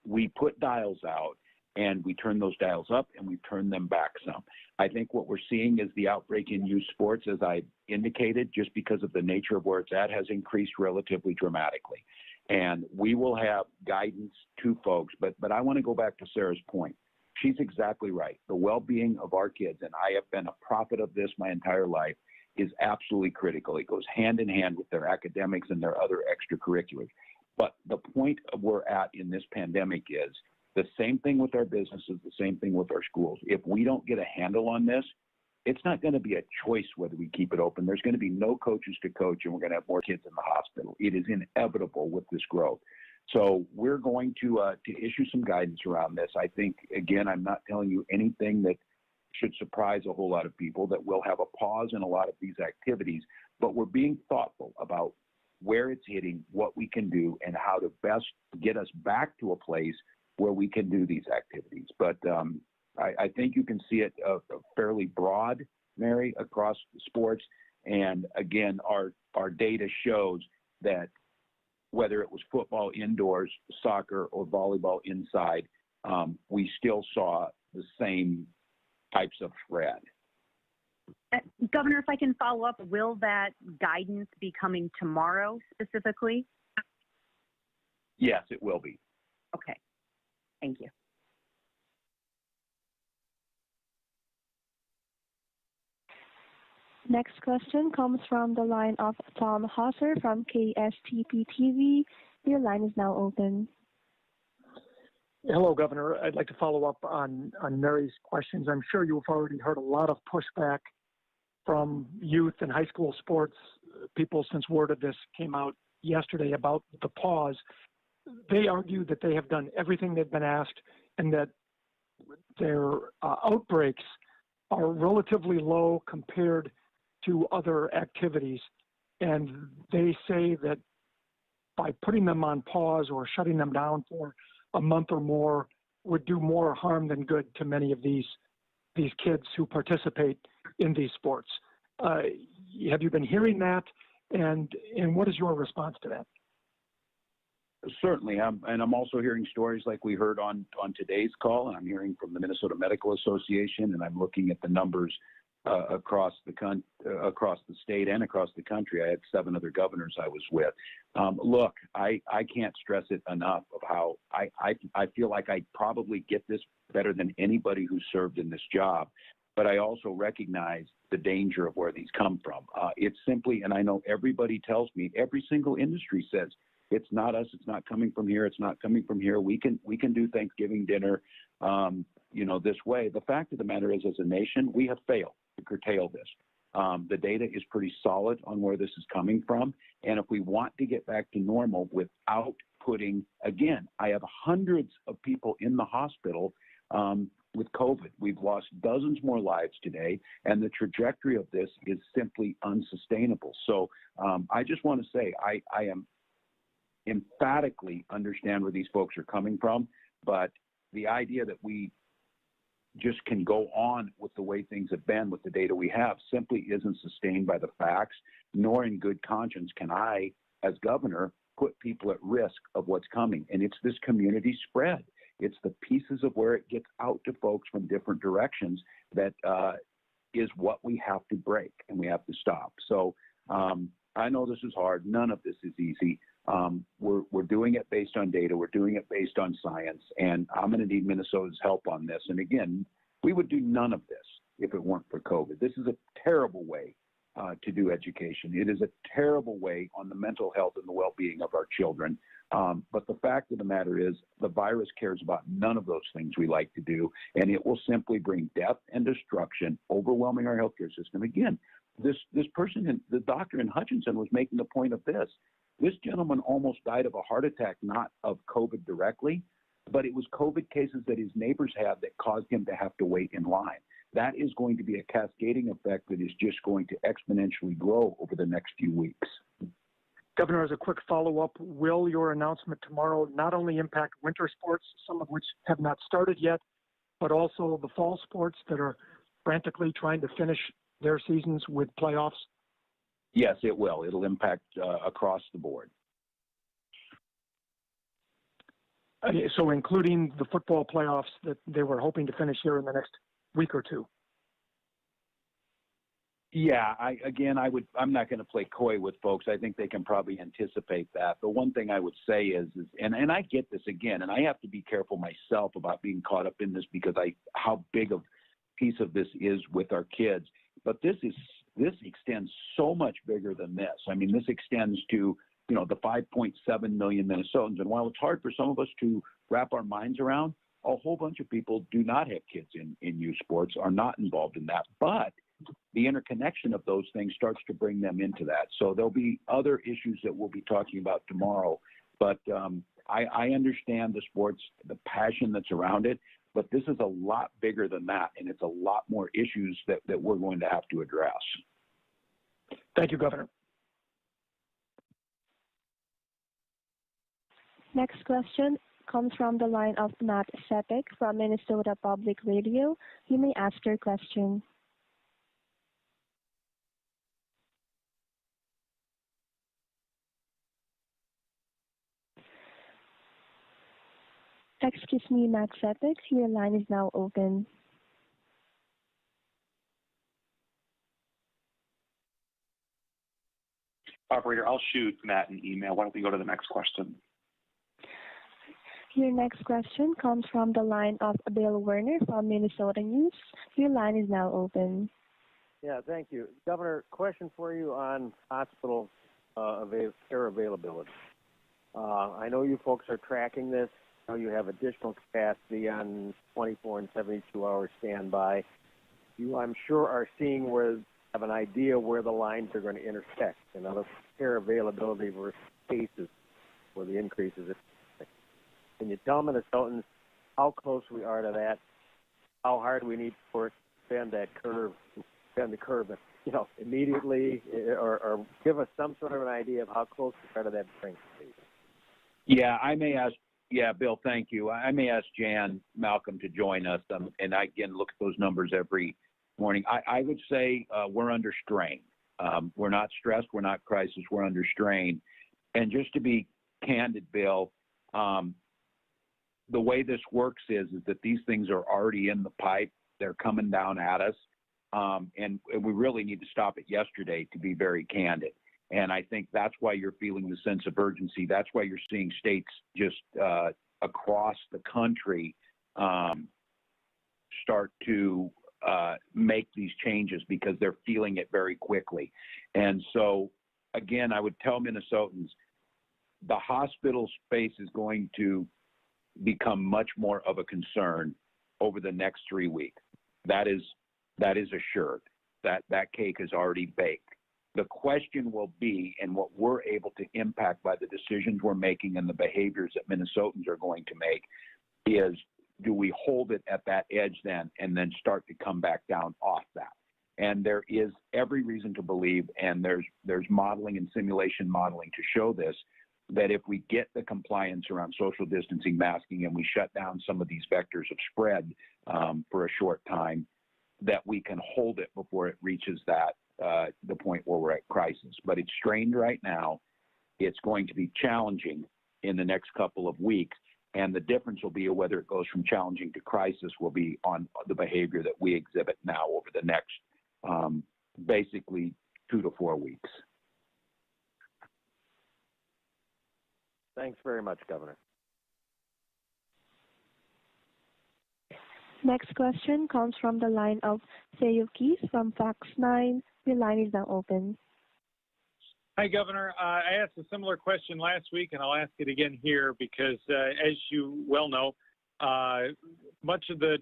Speaker 4: we put dials out, and we turn those dials up and we turn them back some. I think what we're seeing is the outbreak in youth sports, as I indicated, just because of the nature of where it's at, has increased relatively dramatically. And we will have guidance to folks, but I want to go back to Sara's point. She's exactly right. The well-being of our kids, and I have been a prophet of this my entire life, is absolutely critical. It goes hand in hand with their academics and their other extracurriculars. But the point of where we're at in this pandemic is the same thing with our businesses, the same thing with our schools. If we don't get a handle on this, it's not going to be a choice whether we keep it open. There's going to be no coaches to coach, and we're going to have more kids in the hospital. It is inevitable with this growth. So we're going to issue some guidance around this. I think, again, I'm not telling you anything that should surprise a whole lot of people, that we'll have a pause in a lot of these activities, but we're being thoughtful about where it's hitting, what we can do, and how to best get us back to a place where we can do these activities. But I think you can see it fairly broad, Mary, across sports. And again, our data shows that whether it was football indoors, soccer, or volleyball inside, we still saw the same types of thread.
Speaker 12: Governor, if I can follow up, will that guidance be coming tomorrow specifically?
Speaker 4: Yes, it will be.
Speaker 12: Okay. Thank you.
Speaker 2: Next question comes from the line of Tom Hauser from KSTP-TV. Your line is now open.
Speaker 13: Hello, Governor. I'd like to follow up on Mary's questions. I'm sure you've already heard a lot of pushback from youth and high school sports people since word of this came out yesterday about the pause. They argue that they have done everything they've been asked and that their outbreaks are relatively low compared to other activities. And they say that by putting them on pause or shutting them down for a month or more would do more harm than good to many of these kids who participate in these sports. Have you been hearing that? And what is your response to that?
Speaker 4: Certainly, I'm also hearing stories like we heard on today's call, and I'm hearing from the Minnesota Medical Association, and I'm looking at the numbers across the state and across the country. I had 7 other governors I was with. Look, I can't stress it enough of how I feel like I probably get this better than anybody who served in this job, but I also recognize the danger of where these come from. It's simply, and I know everybody tells me, every single industry says, it's not us, it's not coming from here, it's not coming from here. We can do Thanksgiving dinner, this way. The fact of the matter is, as a nation, we have failed to curtail this. The data is pretty solid on where this is coming from. And if we want to get back to normal without putting, again, I have hundreds of people in the hospital with COVID. We've lost dozens more lives today, and the trajectory of this is simply unsustainable. So I just want to say I am emphatically understand where these folks are coming from, but the idea that we just can go on with the way things have been with the data we have simply isn't sustained by the facts, nor in good conscience can I, as governor, put people at risk of what's coming. And it's this community spread. It's the pieces of where it gets out to folks from different directions that is what we have to break and we have to stop. So I know this is hard. None of this is easy. We're doing it based on data. We're doing it based on science. And I'm going to need Minnesota's help on this. And again, we would do none of this if it weren't for COVID. This is a terrible way to do education. It is a terrible way on the mental health and the well-being of our children. But the fact of the matter is the virus cares about none of those things we like to do. And it will simply bring death and destruction, overwhelming our healthcare system. Again, this person, the doctor in Hutchinson, was making the point of this. This gentleman almost died of a heart attack, not of COVID directly, but it was COVID cases that his neighbors had that caused him to have to wait in line. That is going to be a cascading effect that is just going to exponentially grow over the next few weeks.
Speaker 13: Governor, as a quick follow-up, will your announcement tomorrow not only impact winter sports, some of which have not started yet, but also the fall sports that are frantically trying to finish their seasons with playoffs?
Speaker 4: Yes, it will. It'll impact across the board.
Speaker 13: So including the football playoffs that they were hoping to finish here in the next week or two?
Speaker 4: Yeah, I'm not going to play coy with folks. I think they can probably anticipate that. The one thing I would say is and I get this again, and I have to be careful myself about being caught up in this because how big of a piece of this is with our kids. But this extends so much bigger than this. I mean, this extends to, the 5.7 million Minnesotans. And while it's hard for some of us to wrap our minds around, a whole bunch of people do not have kids in youth sports, are not involved in that. But the interconnection of those things starts to bring them into that. So there'll be other issues that we'll be talking about tomorrow. But I understand the sports, the passion that's around it. But this is a lot bigger than that, and it's a lot more issues that we're going to have to address.
Speaker 13: Thank you, Governor.
Speaker 2: Next question comes from the line of Matt Sepik from Minnesota Public Radio. You may ask your question. Excuse me, Matt Sepik, your line is now open.
Speaker 3: Operator, I'll shoot Matt an email. Why don't we go to the next question?
Speaker 2: Your next question comes from the line of Bill Werner from Minnesota News. Your line is now open.
Speaker 14: Yeah, thank you. Governor, question for you on hospital care availability. I know you folks are tracking this. I know you have additional capacity on 24 and 72-hour standby. You, I'm sure, are seeing have an idea where the lines are going to intersect. In other words, care availability versus cases where the increases. Can you tell Minnesotans how close we are to that? How hard we need to work to bend the curve, immediately, or give us some sort of an idea of how close we are to that brink.
Speaker 4: Yeah, I may ask. Yeah, Bill, thank you. I may ask Jan Malcolm to join us, and I again look at those numbers every morning. I would say we're under strain. We're not stressed. We're not crisis. We're under strain. And just to be candid, Bill, the way this works is that these things are already in the pipe. They're coming down at us. And we really need to stop it yesterday, to be very candid. And I think that's why you're feeling the sense of urgency. That's why you're seeing states just across the country start to make these changes because they're feeling it very quickly. And so, again, I would tell Minnesotans, the hospital space is going to become much more of a concern over the next 3 weeks. That is assured. That cake is already baked. The question will be, and what we're able to impact by the decisions we're making and the behaviors that Minnesotans are going to make, is do we hold it at that edge then and then start to come back down off that? And there is every reason to believe, and there's modeling and simulation modeling to show this, that if we get the compliance around social distancing, masking, and we shut down some of these vectors of spread for a short time, that we can hold it before it reaches that the point where we're at crisis. But it's strained right now. It's going to be challenging in the next couple of weeks, and the difference will be whether it goes from challenging to crisis will be on the behavior that we exhibit now over the next basically 2 to 4 weeks.
Speaker 14: Thanks very much, Governor.
Speaker 2: Next question comes from the line of Theo Keys from Fox 9. Your line is now open.
Speaker 15: Hi, Governor. I asked a similar question last week, and I'll ask it again here because, as you well know, much of the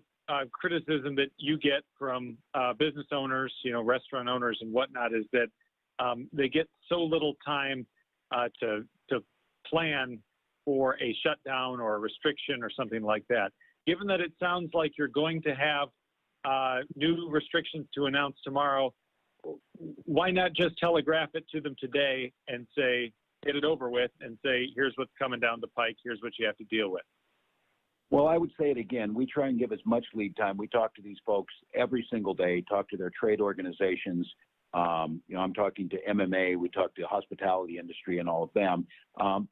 Speaker 15: criticism that you get from business owners, restaurant owners and whatnot, is that they get so little time to plan for a shutdown or a restriction or something like that. Given that it sounds like you're going to have new restrictions to announce tomorrow, why not just telegraph it to them today and say, get it over with, and say, here's what's coming down the pike, here's what you have to deal with?
Speaker 4: Well, I would say it again. We try and give as much lead time. We talk to these folks every single day, talk to their trade organizations. I'm talking to MMA, we talk to the hospitality industry and all of them.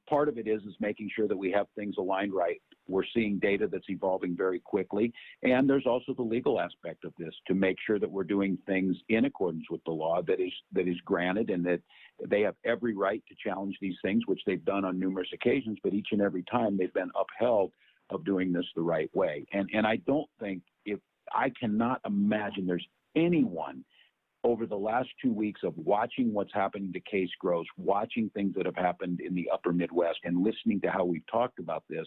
Speaker 4: Part of it is making sure that we have things aligned right. We're seeing data that's evolving very quickly. And there's also the legal aspect of this to make sure that we're doing things in accordance with the law that is granted, and that they have every right to challenge these things, which they've done on numerous occasions, but each and every time they've been upheld of doing this the right way. And I don't think, I cannot imagine there's anyone over the last 2 weeks of watching what's happening to case growth, watching things that have happened in the upper Midwest, and listening to how we've talked about this,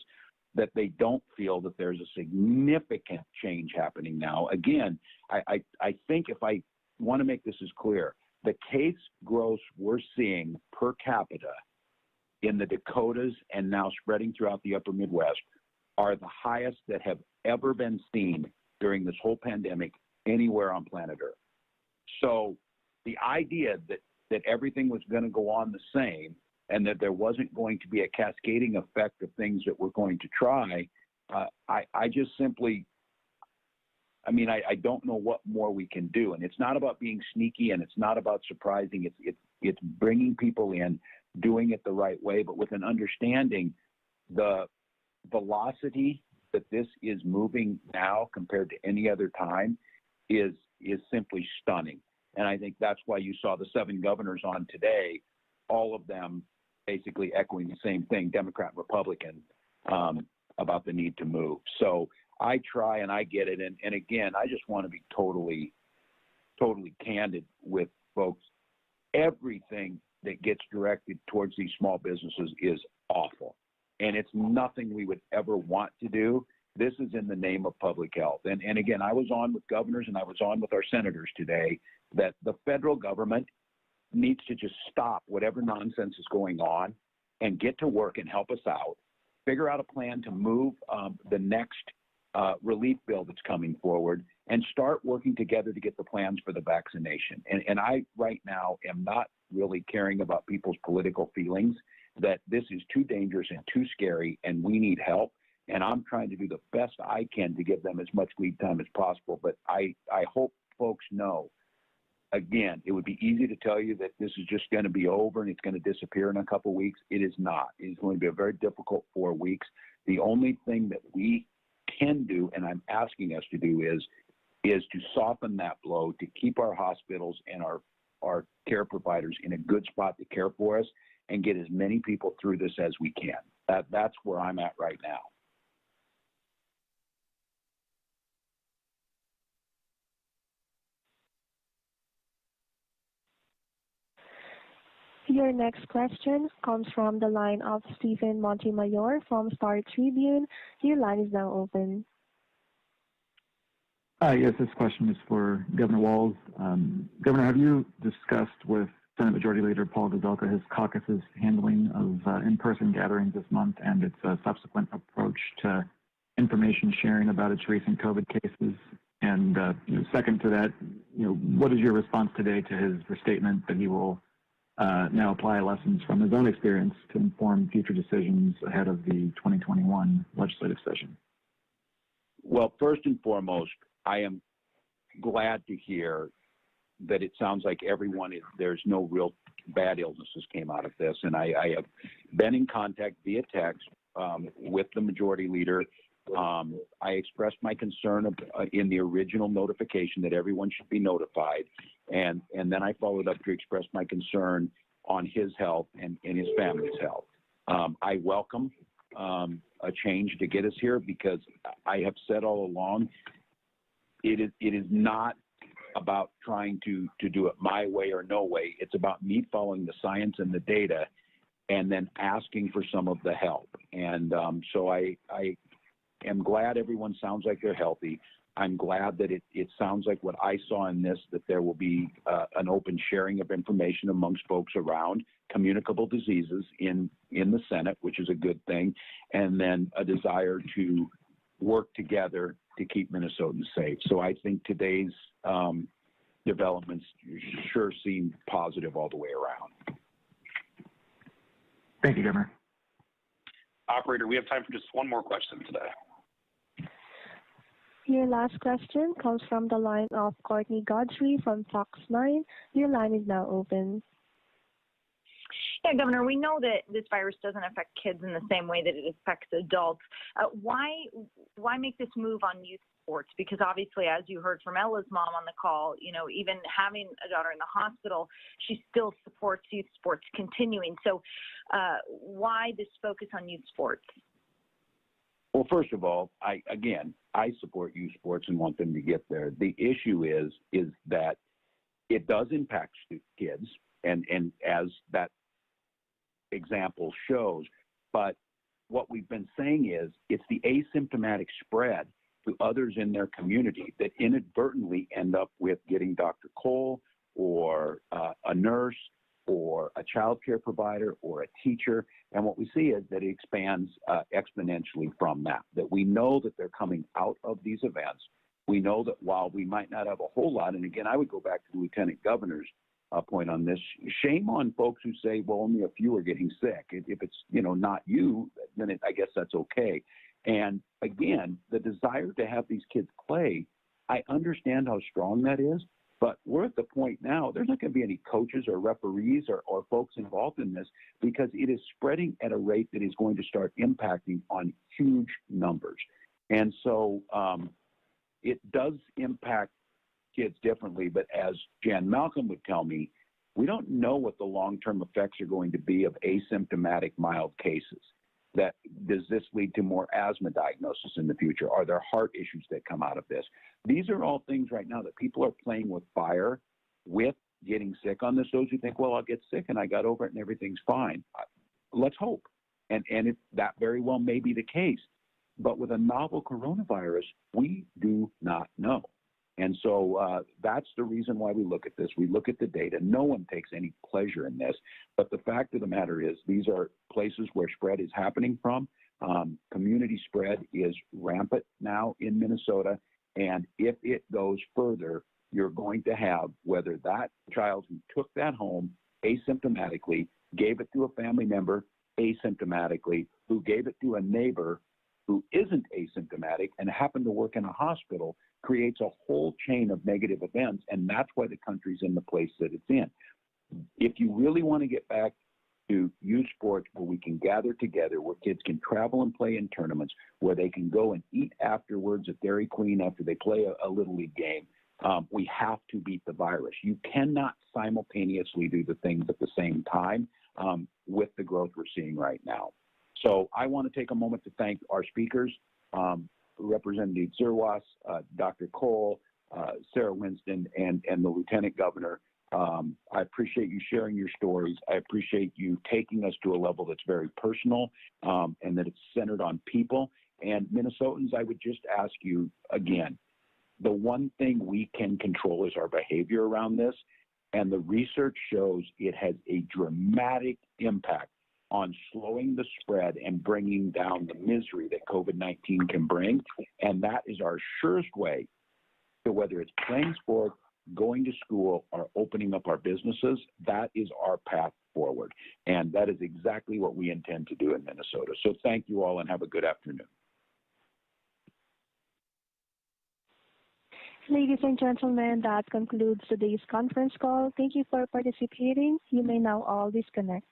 Speaker 4: that they don't feel that there's a significant change happening now. Again, I think if I want to make this as clear, the case growth we're seeing per capita in the Dakotas and now spreading throughout the upper Midwest are the highest that have ever been seen during this whole pandemic anywhere on planet Earth. So the idea that everything was going to go on the same and that there wasn't going to be a cascading effect of things that we're going to try, I just simply, I don't know what more we can do. And it's not about being sneaky, and it's not about surprising. It's bringing people in, doing it the right way, but with an understanding the velocity that this is moving now compared to any other time is simply stunning. And I think that's why you saw the 7 governors on today, all of them basically echoing the same thing, Democrat, Republican, about the need to move. So I try and I get it. And again, I just want to be totally candid with folks. Everything that gets directed towards these small businesses is awful. And it's nothing we would ever want to do. This is in the name of public health. And again, I was on with governors and I was on with our senators today that the federal government needs to just stop whatever nonsense is going on and get to work and help us out, figure out a plan to move the next relief bill that's coming forward, and start working together to get the plans for the vaccination. And I, right now, am not really caring about people's political feelings, that this is too dangerous and too scary, and we need help. And I'm trying to do the best I can to give them as much lead time as possible. But I hope folks know, again, it would be easy to tell you that this is just going to be over and it's going to disappear in a couple of weeks. It is not. It is going to be a very difficult 4 weeks. The only thing that we can do, and I'm asking us to do, is to soften that blow, to keep our hospitals and our care providers in a good spot to care for us and get as many people through this as we can. That's where I'm at right now.
Speaker 2: Your next question comes from the line of Stephen Montemayor from Star Tribune. Your line is now open.
Speaker 16: Yes, this question is for Governor Walz. Governor, have you discussed with Senate Majority Leader Paul Gazelka his caucus's handling of in-person gatherings this month and its subsequent approach to information sharing about its recent COVID cases? And second to that, what is your response today to his statement that he will now apply lessons from his own experience to inform future decisions ahead of the 2021 legislative session?
Speaker 4: Well, first and foremost, I am glad to hear that it sounds like there's no real bad illnesses came out of this. And I have been in contact via text with the majority leader. I expressed my concern in the original notification that everyone should be notified. And then I followed up to express my concern on his health and his family's health. I welcome a change to get us here, because I have said all along, it is not about trying to do it my way or no way. It's about me following the science and the data and then asking for some of the help. And so I am glad everyone sounds like they're healthy. I'm glad that it sounds like what I saw in this, that there will be an open sharing of information amongst folks around communicable diseases in the Senate, which is a good thing, and then a desire to work together to keep Minnesotans safe. So I think today's developments sure seem positive all the way around.
Speaker 16: Thank you, Governor.
Speaker 3: Operator, we have time for just one more question today.
Speaker 2: Your last question comes from the line of Courtney Godfrey from Fox 9. Your line is now open.
Speaker 12: Yeah, Governor, we know that this virus doesn't affect kids in the same way that it affects adults. Why make this move on youth sports? Because obviously, as you heard from Ella's mom on the call, even having a daughter in the hospital, she still supports youth sports continuing. So why this focus on youth sports?
Speaker 4: Well, first of all, I support youth sports and want them to get there. The issue is that it does impact kids, and as that example shows, but what we've been saying is it's the asymptomatic spread to others in their community that inadvertently end up with getting Dr. Cole or a nurse or a child care provider or a teacher. And what we see is that it expands exponentially from that we know that they're coming out of these events. We know that while we might not have a whole lot, and again, I would go back to the Lieutenant Governor's point on this, shame on folks who say, well, only a few are getting sick. If it's, not you, then I guess that's okay. And again, the desire to have these kids play, I understand how strong that is, but we're at the point now, there's not going to be any coaches or referees or folks involved in this, because it is spreading at a rate that is going to start impacting on huge numbers. And so it does impact kids differently, but as Jan Malcolm would tell me, we don't know what the long-term effects are going to be of asymptomatic mild cases. That Does this lead to more asthma diagnosis in the future? Are there heart issues that come out of this? These are all things right now that people are playing with fire with getting sick on this. Those who think, well, I'll get sick and I got over it and everything's fine. Let's hope. And that very well may be the case. But with a novel coronavirus, we do not know. And so that's the reason why we look at this. We look at the data. No one takes any pleasure in this. But the fact of the matter is these are places where spread is happening from. Community spread is rampant now in Minnesota. And if it goes further, you're going to have, whether that child who took that home asymptomatically, gave it to a family member asymptomatically, who gave it to a neighbor who isn't asymptomatic and happened to work in a hospital, creates a whole chain of negative events, and that's why the country's in the place that it's in. If you really want to get back to youth sports where we can gather together, where kids can travel and play in tournaments, where they can go and eat afterwards at Dairy Queen after they play a Little League game, we have to beat the virus. You cannot simultaneously do the things at the same time with the growth we're seeing right now. So I want to take a moment to thank our speakers, Representative Zerwas, Dr. Cole, Sara Winston, and the Lieutenant Governor. I appreciate you sharing your stories. I appreciate you taking us to a level that's very personal and that it's centered on people. And Minnesotans, I would just ask you again, the one thing we can control is our behavior around this. And the research shows it has a dramatic impact on slowing the spread and bringing down the misery that COVID-19 can bring. And that is our surest way to, whether it's playing sport, going to school, or opening up our businesses, that is our path forward. And that is exactly what we intend to do in Minnesota. So thank you all and have a good afternoon.
Speaker 2: Ladies and gentlemen, that concludes today's conference call. Thank you for participating. You may now all disconnect.